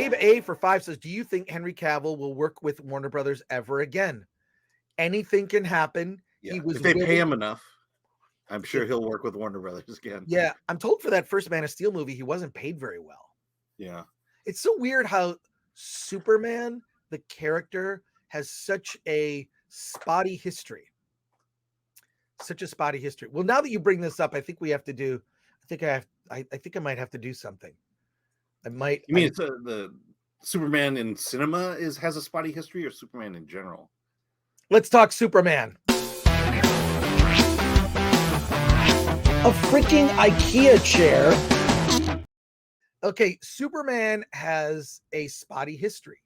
Gabe A for 5 says, do you think Henry Cavill will work with Warner Brothers ever again? Anything can happen. Yeah. He was If they willing, pay him enough, I'm sure he'll work with Warner Brothers again. Yeah, I'm told for that first Man of Steel movie, he wasn't paid very well. Yeah. It's so weird how Superman, the character, has such a spotty history. Such a spotty history. Well, now that you bring this up, I think we have to do. I think I might have to do something. I might. You mean it's the Superman in cinema has a spotty history, or Superman in general? Let's talk Superman. A freaking IKEA chair. Okay, Superman has a spotty history.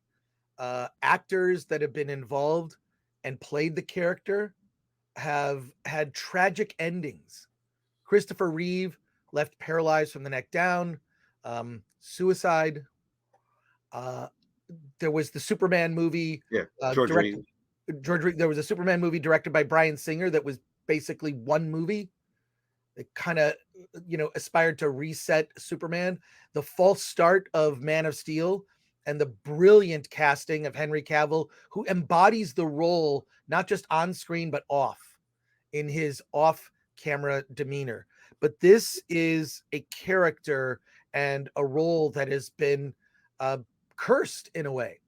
Actors that have been involved and played the character have had tragic endings. Christopher Reeve left paralyzed from the neck down, suicide. There was the Superman movie. Yeah, George there was a Superman movie directed by Bryan Singer that was basically one movie. It kind of, aspired to reset Superman. The false start of Man of Steel and the brilliant casting of Henry Cavill, who embodies the role, not just on screen, but off, in his off-camera demeanor. But this is a character and a role that has been cursed in a way.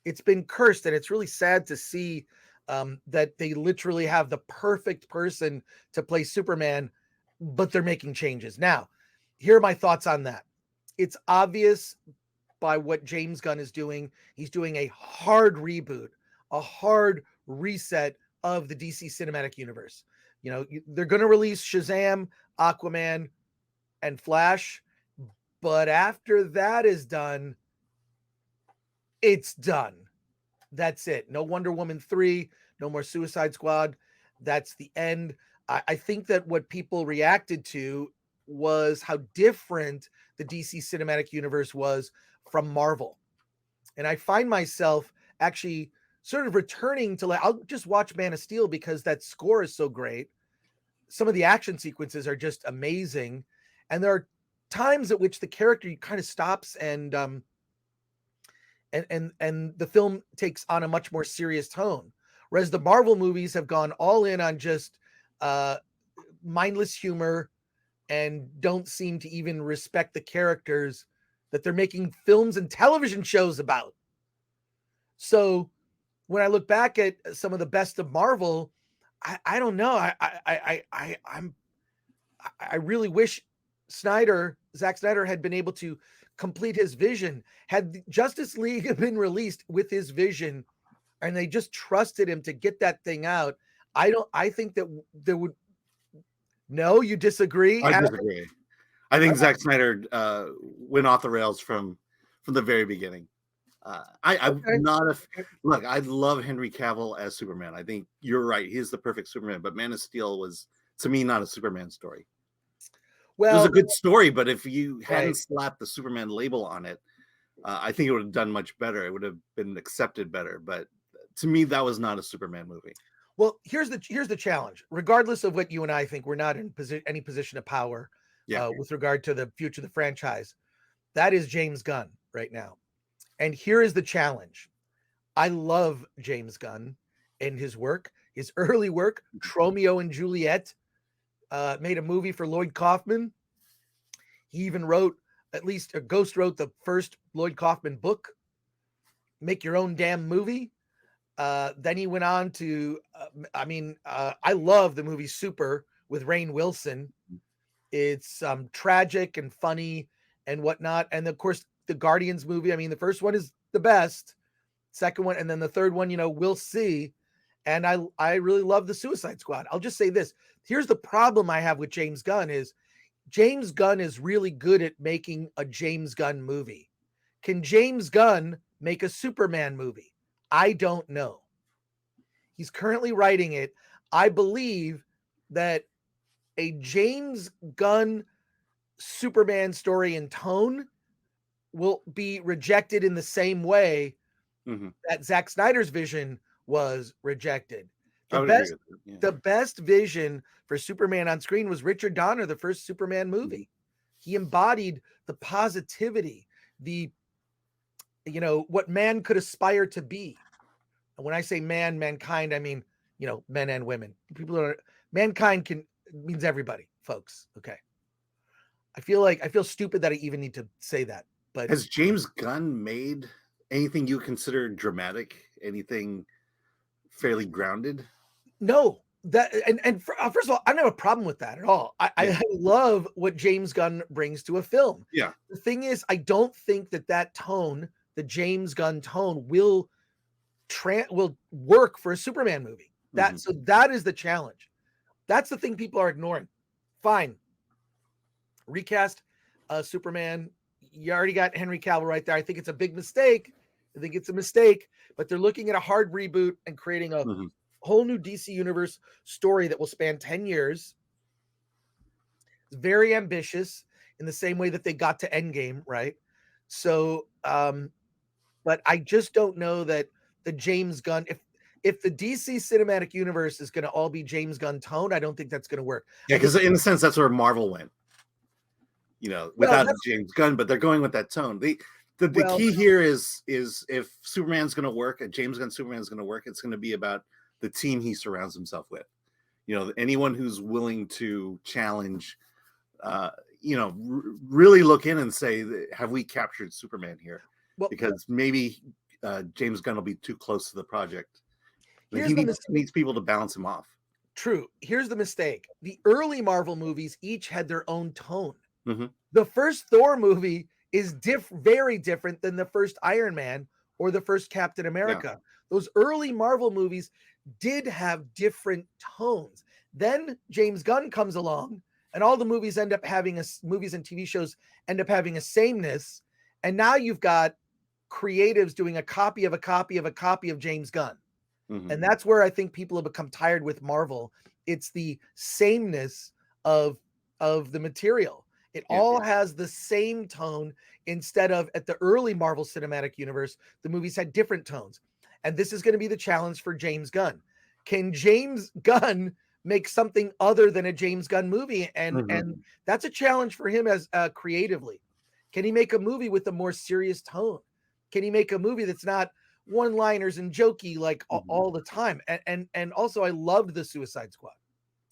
It's been cursed, and it's really sad to see that they literally have the perfect person to play Superman, but they're making changes. Now, here are my thoughts on that. It's obvious by what James Gunn is doing. He's doing a hard reboot, a hard reset of the DC cinematic universe. They're going to release Shazam, Aquaman, and Flash, but after that is done, it's done. That's it. No Wonder Woman 3, no more Suicide Squad. That's the end. I think that what people reacted to was how different the DC cinematic universe was from Marvel. And I find myself actually sort of returning to, I'll just watch Man of Steel because that score is so great. Some of the action sequences are just amazing. And there are times at which the character kind of stops and the film takes on a much more serious tone. Whereas the Marvel movies have gone all in on just mindless humor and don't seem to even respect the characters that they're making films and television shows about. So when I look back at some of the best of Marvel, I don't know. I really wish Zack Snyder had been able to complete his vision. Had Justice League been released with his vision and they just trusted him to get that thing out, I think that there would. No, you disagree? I disagree. I think Zack Snyder went off the rails from the very beginning. I'm not look. I love Henry Cavill as Superman. I think you're right. He's the perfect Superman. But Man of Steel was, to me, not a Superman story. Well, it was a good story, but if you hadn't slapped the Superman label on it, I think it would have done much better. It would have been accepted better. But to me, that was not a Superman movie. Well, here's the challenge. Regardless of what you and I think, we're not in any position of power with regard to the future of the franchise. That is James Gunn right now. And here is the challenge. I love James Gunn and his work, his early work. Romeo and Juliet, made a movie for Lloyd Kaufman. He even Ghost wrote the first Lloyd Kaufman book, Make Your Own Damn Movie. Then he went on to, I love the movie Super with Rainn Wilson. It's tragic and funny and whatnot. And of course, the Guardians movie. I mean, the first one is the best. Second one, and then the third one, we'll see. And I really love the Suicide Squad. I'll just say this. Here's the problem I have with James Gunn is James Gunn is really good at making a James Gunn movie. Can James Gunn make a Superman movie? I don't know. He's currently writing it. I believe that a James Gunn Superman story in tone will be rejected in the same way that Zack Snyder's vision was rejected. The best vision for Superman on screen was Richard Donner, the first Superman movie. He embodied the positivity, the you know, what man could aspire to be. And when I say man, mankind, I mean, you know, men and women. People are mankind means everybody, folks. Okay. I feel stupid that I even need to say that. But has James Gunn made anything you consider dramatic? Anything fairly grounded? no, first of all, I don't have a problem with that at all. I love what James Gunn brings to a film. Yeah. The thing is, I don't think that tone, the James Gunn tone, will work for a Superman movie. So that is the challenge. That's the thing people are ignoring. Fine, recast Superman. You already got Henry Cavill right there. I think it's a big mistake. I think it's a mistake, but they're looking at a hard reboot and creating a whole new DC Universe story that will span 10 years. It's very ambitious in the same way that they got to Endgame, right? So, but I just don't know that the James Gunn, if the DC cinematic universe is going to all be James Gunn tone, I don't think that's going to work. Yeah, because in a sense, that's where Marvel went. You know, without James Gunn, but they're going with that tone. The key here is if Superman's going to work, a James Gunn Superman is going to work, it's going to be about the team he surrounds himself with. You know, anyone who's willing to challenge, you know, really look in and say, have we captured Superman here? Well, because maybe James Gunn will be too close to the project. He needs people to balance him off. True. Here's the mistake. The early Marvel movies each had their own tone. The first Thor movie is very different than the first Iron Man or the first Captain America. Yeah. Those early Marvel movies did have different tones. Then James Gunn comes along and all the movies end up having movies and TV shows end up having a sameness. And now you've got creatives doing a copy of a copy of a copy of James Gunn. And that's where I think people have become tired with Marvel. It's the sameness of the material. It all has the same tone instead of at the early Marvel Cinematic Universe, the movies had different tones. And this is going to be the challenge for James Gunn. Can James Gunn make something other than a James Gunn movie? And that's a challenge for him as creatively. Can he make a movie with a more serious tone? Can he make a movie that's not one-liners and jokey like all the time? And also, I loved the Suicide Squad.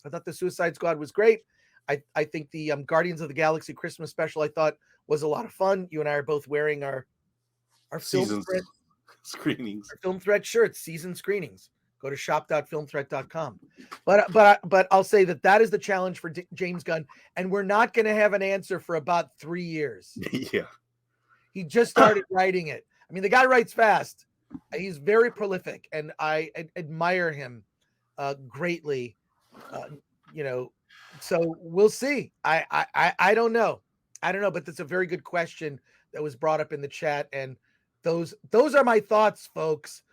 I thought the Suicide Squad was great. I think the Guardians of the Galaxy Christmas special I thought was a lot of fun. You and I are both wearing our film threat screenings, our film threat shirts, season screenings. Go to shop.filmthreat.com. But I'll say that is the challenge for James Gunn, and we're not going to have an answer for about 3 years. Yeah, he just started writing it. I mean, the guy writes fast. He's very prolific, and I admire him greatly. You know. So we'll see. I don't know. But that's a very good question that was brought up in the chat. And those are my thoughts, folks.